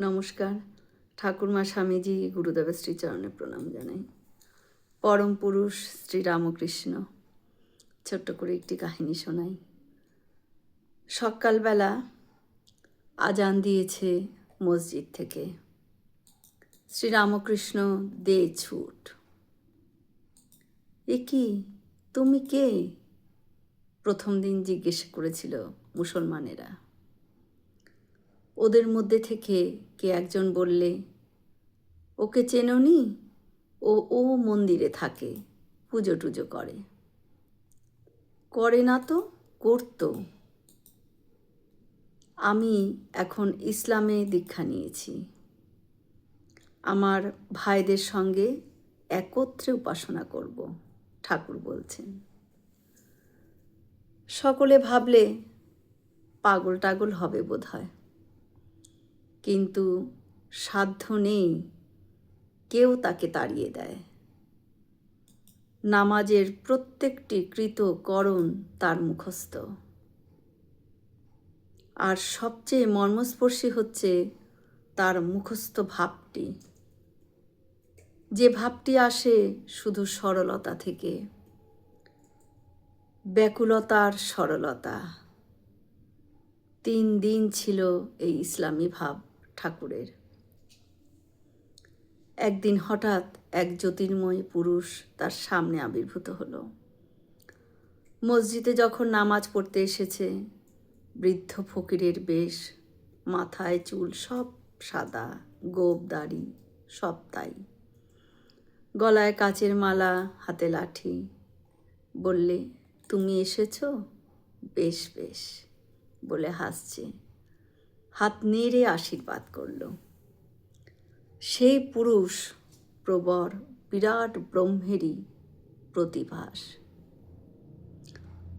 নমস্কার। ঠাকুরমা স্বামীজি গুরুদেবের শ্রীচরণে প্রণাম জানাই। পরম পুরুষ শ্রীরামকৃষ্ণ ছোট্ট করে একটি কাহিনী শোনাই। সকালবেলা আজান দিয়েছে মসজিদ থেকে। শ্রীরামকৃষ্ণ দে ছুট। এ কি, তুমি কে? প্রথম দিন জিজ্ঞেস করেছিল মুসলমানেরা। ওদের মধ্যে থেকে কে একজন বললে, ওকে চেনোনি? ও মন্দিরে থাকে, পুজো টুজো করে না তো করতো। আমি এখন ইসলামে দীক্ষা নিয়েছি। আমার ভাইদের সঙ্গে একত্রে উপাসনা করব, ঠাকুর বলছেন। সকলে ভাবলে পাগল টাগল হবে বোধহয়, কিন্তু সাধ্য নেই কেউ তাকে তাড়িয়ে দেয়। নামাজের প্রত্যেকটি কৃতকরণ তার মুখস্থ। আর সবচেয়ে মর্মস্পর্শী হচ্ছে তার মুখস্থ ভাবটি, যে ভাবটি আসে শুধু সরলতা থেকে, ব্যাকুলতার সরলতা। 3 দিন ছিল এই ইসলামী ভাব ঠাকুরের। একদিন হঠাৎ এক জ্যোতির্ময় পুরুষ তার সামনে আবির্ভূত হলো। মসজিদে যখন নামাজ পড়তে এসেছে, বৃদ্ধ ফকিরের বেশ, মাথায় চুল সব সাদা, গোঁফ দাড়ি সব তাই, গলায় কাচের মালা, হাতে লাঠি। বললে, তুমি এসেছো? বেশ বেশ বলে হাসছে, হাত নেড়ে আশীর্বাদ করল। সেই পুরুষ প্রবর বিরাট ব্রহ্মেরই প্রতিভাস।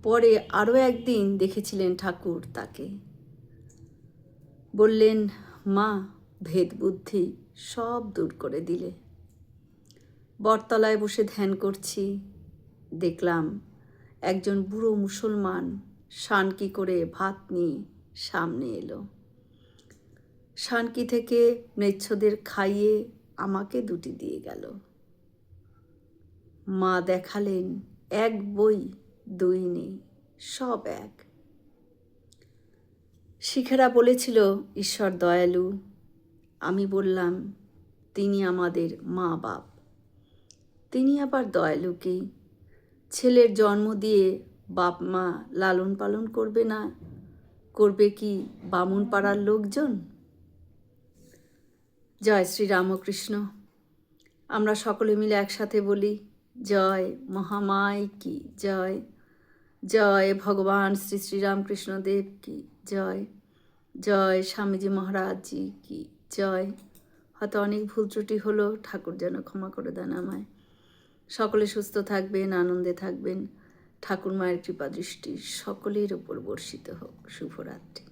পরে আরও একদিন দেখেছিলেন ঠাকুর তাকে। বললেন, মা, ভেদ বুদ্ধি সব দূর করে দিলে। বটতলায় বসে ধ্যান করছি, দেখলাম একজন বুড়ো মুসলমান শানকি করে ভাত নিয়ে সামনে এলো। শানকি থেকে মেচ্ছদের খাইয়ে আমাকে 2টি দিয়ে গেল। মা দেখালেন, এক বই 2 নেই, সব এক। শিখেরা বলেছিল ঈশ্বর দয়ালু। আমি বললাম, তিনি আমাদের মা বাপ। তিনি আবার দয়ালু কি? ছেলের জন্ম দিয়ে বাপ মা লালন পালন করবে না, করবে কি বামুন পাড়ার লোকজন? জয় শ্রীরামকৃষ্ণ। আমরা সকলে মিলে একসাথে বলি, জয় মহামায় কি জয়, জয় ভগবান শ্রী শ্রীরামকৃষ্ণদেব কি জয়, জয় স্বামীজি মহারাজজি কি জয়। হয়তো অনেক ভুল ত্রুটি হলো, ঠাকুর যেন ক্ষমা করে দেন আমায়। সকলে সুস্থ থাকবেন, আনন্দে থাকবেন। ঠাকুর মায়ের কৃপা দৃষ্টি সকলের ওপর বর্ষিত হোক। শুভরাত্রি।